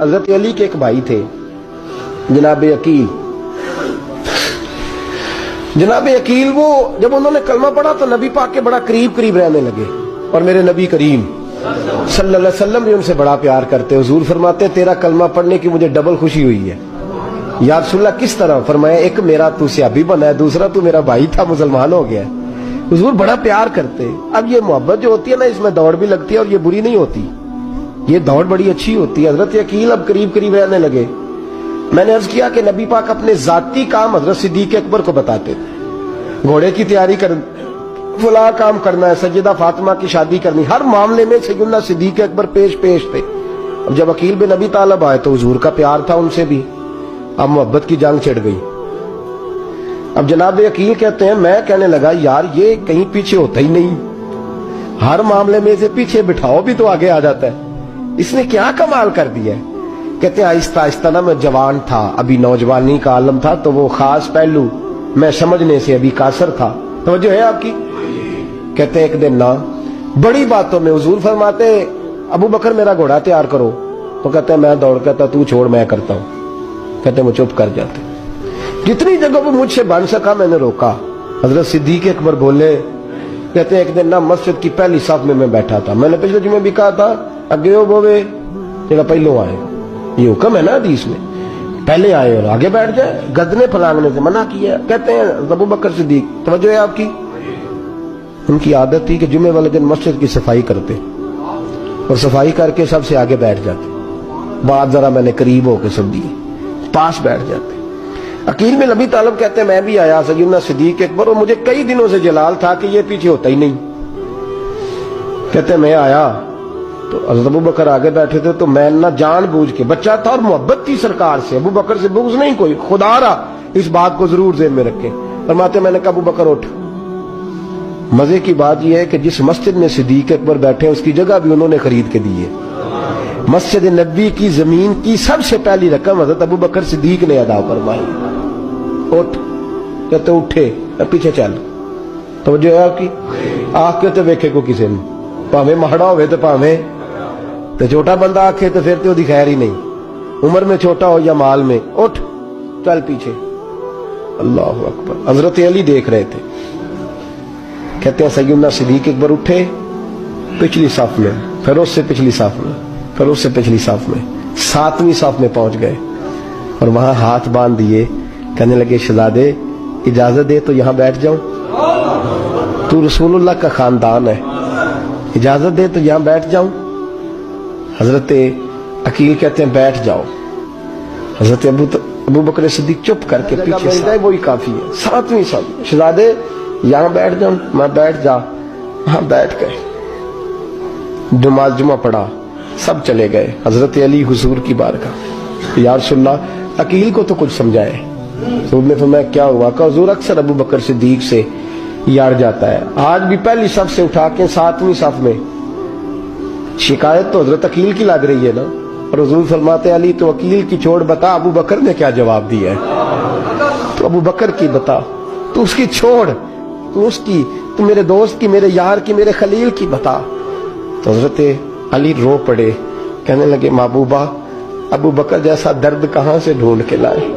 حضرت علی کے ایک بھائی تھے جناب عقیل. جناب عقیل وہ جب انہوں نے کلمہ پڑھا تو نبی پاک کے بڑا قریب رہنے لگے، اور میرے نبی کریم صلی اللہ علیہ وسلم بھی ان سے بڑا پیار کرتے. حضور فرماتے تیرا کلمہ پڑھنے کی مجھے ڈبل خوشی ہوئی ہے. یا رسول اللہ کس طرح؟ فرمایا ایک میرا تو صحابی بنا ہے، دوسرا تو میرا بھائی تھا مسلمان ہو گیا. حضور بڑا پیار کرتے. اب یہ محبت جو ہوتی ہے نا، اس میں دوڑ بھی لگتی ہے اور یہ بری نہیں ہوتی، یہ دوڑ بڑی اچھی ہوتی ہے. حضرت عقیل اب قریب رہنے لگے. میں نے عرض کیا کہ نبی پاک اپنے ذاتی کام حضرت صدیق اکبر کو بتاتے تھے. گھوڑے کی تیاری کر، فلاں کام کرنا ہے، سیدہ فاطمہ کی شادی کرنی، ہر معاملے میں سیدنا صدیق اکبر پیش تھے. اب جب عقیل بن ابی طالب آئے تو حضور کا پیار تھا ان سے بھی، اب محبت کی جنگ چھڑ گئی. اب جناب عقیل کہتے ہیں میں کہنے لگا یار یہ کہیں پیچھے ہوتا ہی نہیں، ہر معاملے میں اسے پیچھے بٹھاؤ بھی تو آگے آ جاتا ہے، اس نے کیا کمال کر دیا ہے. کہتے ہیں آہستہ نا میں جوان تھا، ابھی نوجوانی کا عالم تھا، تو وہ خاص پہلو میں سمجھنے سے ابھی قاصر تھا. توجہ ہے آپ کی؟ کہتے ہیں ایک دن نا بڑی باتوں میں حضور فرماتے ابو بکر میرا گھوڑا تیار کرو، تو کہتے ہیں میں دوڑ کہتا تو چھوڑ میں کرتا ہوں. کہتے ہیں وہ چپ کر جاتے. جتنی جگہ وہ مجھ سے بن سکا میں نے روکا. حضرت صدیق اکبر بولے، کہتے ہیں ایک دن نا مسجد کی پہلی صف میں بیٹھا تھا. میں نے پچھلے جمعے بھی کہا تھا اگے ہو بوے جگہ پہلو آئے، یہ حکم ہے نا حدیث میں، پہلے آئے اور آگے بیٹھ جائے، گدنے پھلانگنے سے منع کیا. کہتے ہیں ابو بکر صدیق، توجہ ہے آپ کی، ان کی عادت تھی کہ جمعے والے دن مسجد کی صفائی کرتے اور صفائی کر کے سب سے آگے بیٹھ جاتے. بات ذرا میں نے قریب ہو کے سب دی، پاس بیٹھ جاتے. عقیل بن ابی طالب کہتے ہیں میں بھی آیا سیدنا صدیق اکبر، اور مجھے کئی دنوں سے جلال تھا کہ یہ پیچھے ہوتا ہی نہیں. کہتے ہیں میں آیا تو حضرت ابو بکر آگے بیٹھے تھے، تو میں نہ جان بوجھ کے، بچہ تھا اور محبت تھی سرکار سے، ابو بکر سے بغض نہیں کوئی، خدا را اس بات کو ضرور ذہن میں رکھیں. فرماتے میں نے کہا ابو بکر اٹھ. مزے کی بات یہ ہے کہ جس مسجد میں صدیق اکبر بیٹھے اس کی جگہ بھی انہوں نے خرید کے دی ہے. مسجد نبی کی زمین کی سب سے پہلی رقم حضرت ابو بکر صدیق نے ادا فرمائی. اٹھ. کہتے اٹھے، پیچھے چل. توجہ ہے آپ کی؟ آنکھ کے تو ویکھے کو کسی نے، پاویں مہڑا ہوئے تو پاویں تو چھوٹا بندہ آکھے تو پھر تو دی خیر ہی نہیں، عمر میں چھوٹا ہو یا مال میں. اٹھ چل پیچھے. اللہ اکبر. حضرت علی دیکھ رہے تھے. کہتے ہیں سیدنا صدیق اکبر اٹھے پچھلی صف میں، پھر اس سے پچھلی صف میں، پھر اس سے پچھلی صف میں، 7ویں صف میں پہنچ گئے اور وہاں ہاتھ باندھ دیے. کہنے لگے شہزادے اجازت دے تو یہاں بیٹھ جاؤں، تو رسول اللہ کا خاندان ہے، اجازت دے تو یہاں بیٹھ جاؤں. حضرت عقیل کہتے ہیں بیٹھ جاؤ. حضرت ابو بکر صدیق چپ کر کے پیچھے سے، وہی کافی ہے، 7ویں صف. شہزادے یہاں بیٹھ جاؤں. میں بیٹھ جا. وہاں بیٹھ گئے، نماز جمعہ پڑھا، سب چلے گئے. حضرت علی حضور کی بارگاہ، یا رسول اللہ عقیل کو تو کچھ سمجھائے. حضور نے فرمایا کیا ہوا؟ کہ حضور اکثر ابو بکر صدیق سے یار جاتا ہے، آج بھی پہلی صف سے اٹھا کے 7ویں صف میں. شکایت تو حضرت عقیل کی لگ رہی ہے نا، اور حضور فرماتے علی تو عقیل کی چھوڑ، بتا ابو بکر نے کیا جواب دیا ہے. تو ابو بکر کی بتا، تو اس کی چھوڑ، تو اس کی، تو میرے دوست کی، میرے یار کی، میرے خلیل کی بتا. تو حضرت علی رو پڑے. کہنے لگے محبوبہ ابو بکر جیسا درد کہاں سے ڈھونڈ کے لائے.